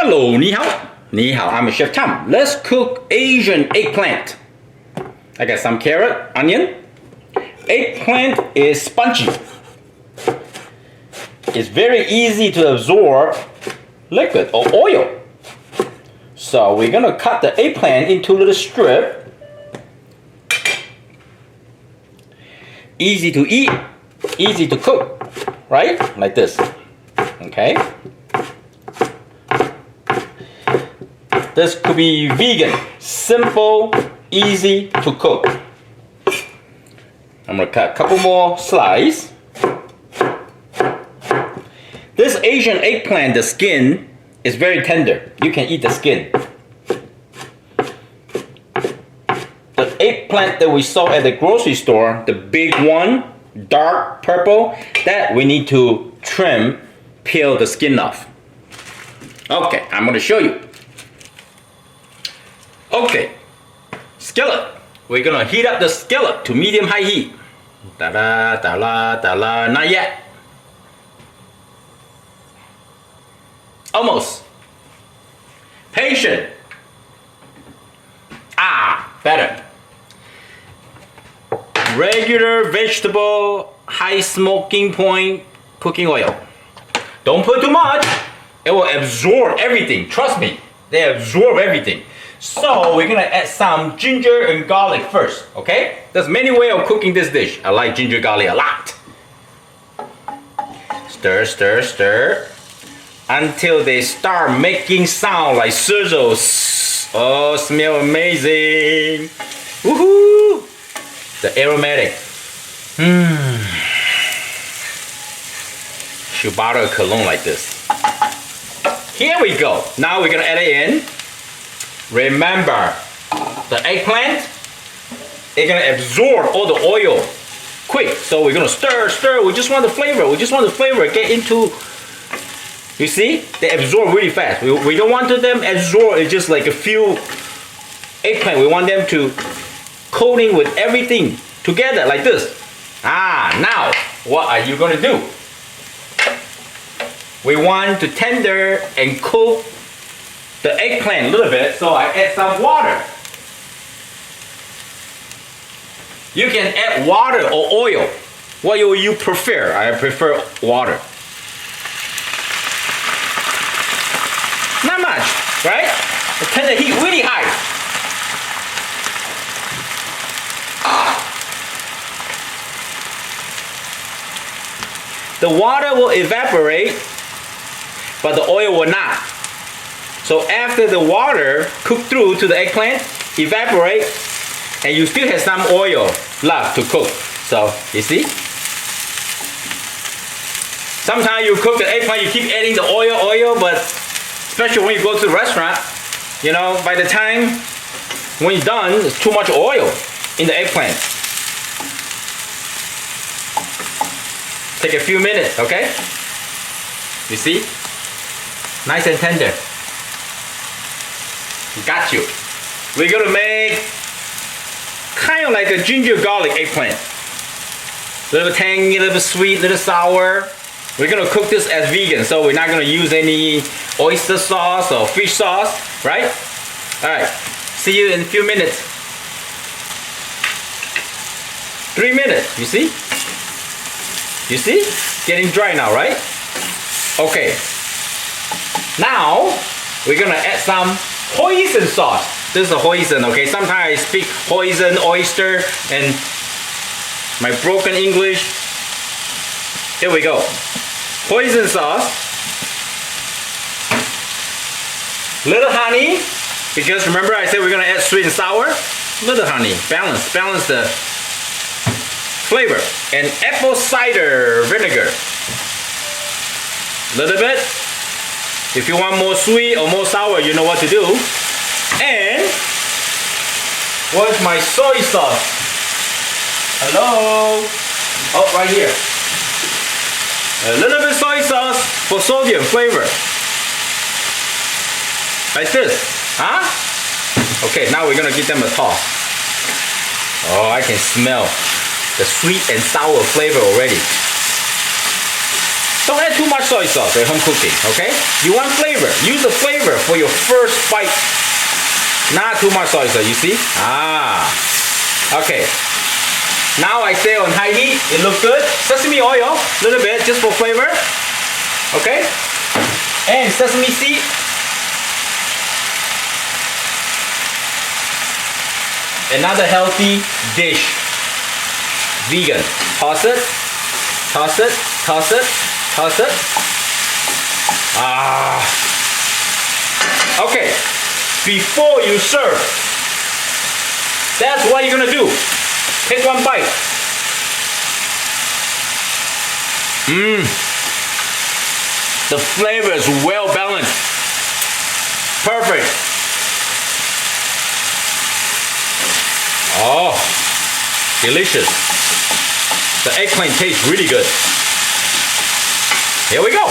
Hello, ni hao. Ni hao, I'm Chef Tom. Let's cook Asian eggplant. I got some carrot, onion. Eggplant is spongy. It's very easy to absorb liquid or oil. So we're gonna cut the eggplant into little strip. Easy to eat, easy to cook, right? Like this, okay? This could be vegan, simple, easy to cook. I'm gonna cut a couple more slices. This Asian eggplant, the skin is very tender. You can eat the skin. The eggplant that we saw at the grocery store, the big one, dark purple, that we need to trim, peel the skin off. Okay, I'm gonna show you. Okay, skillet. We're gonna heat up the skillet to medium-high heat. Ta-da, ta-da, ta-da, not yet. Almost. Patient. Better. Regular vegetable, high smoking point cooking oil. Don't put too much. It will absorb everything. Trust me, they absorb everything. So we're gonna add some ginger and garlic first, okay? There's many ways of cooking this dish. I like ginger garlic a lot. Stir, stir, stir, until they start making sound like sizzles. Oh, smell amazing. Woohoo! The aromatic. Should bottle a cologne like this. Here we go. Now we're gonna add it in. Remember, the eggplant, it's gonna absorb all the oil quick. So we're gonna stir, stir. We just want the flavor. We just want the flavor get into. You see, they absorb really fast. We don't want them absorb. It's just like a few eggplant. We want them to coating with everything together like this. Now what are you gonna do? We want to tender and cook the eggplant a little bit, so I add some water. You can add water or oil. What do you prefer? I prefer water. Not much, right? Turn the heat really high. The water will evaporate, but the oil will not. So after the water cooked through to the eggplant, evaporate, and you still have some oil left to cook. So, you see? Sometimes you cook the eggplant, you keep adding the oil, but especially when you go to the restaurant, you know, by the time when you're done, there's too much oil in the eggplant. Take a few minutes, okay? You see? Nice and tender. Got you. We're gonna make kind of like a ginger garlic eggplant. Little tangy, little sweet, little sour. We're gonna cook this as vegan, so we're not gonna use any oyster sauce or fish sauce, right? Alright, see you in a few minutes. 3 minutes, you see? You see? Getting dry now, right? Okay. Now, we're gonna add some hoisin sauce. This is a hoisin, okay? Sometimes I speak hoisin, oyster, and my broken English. Here we go. Hoisin sauce. Little honey, because remember I said we're gonna add sweet and sour. Little honey, balance the flavor. And apple cider vinegar. Little bit. If you want more sweet or more sour, you know what to do. And what's my soy sauce? Hello? Oh, right here. A little bit soy sauce for sodium flavor. Like this, huh? Okay, now we're gonna give them a toss. Oh, I can smell the sweet and sour flavor already. Don't add too much soy sauce at home cooking, okay? You want flavor. Use the flavor for your first bite. Not too much soy sauce, you see? Okay. Now I stay on high heat. It looks good. Sesame oil, a little bit, just for flavor. Okay? And sesame seed. Another healthy dish. Vegan. Toss it. Toss it. Toss it. Toss it. Okay. Before you serve, that's what you're gonna do. Take one bite. The flavor is well balanced. Perfect. Oh, delicious. The eggplant tastes really good. Here we go.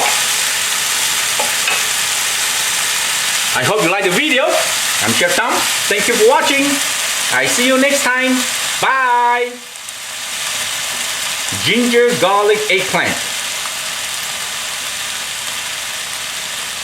I hope you like the video. I'm Chef Tom. Thank you for watching. I see you next time. Bye. Ginger garlic eggplant.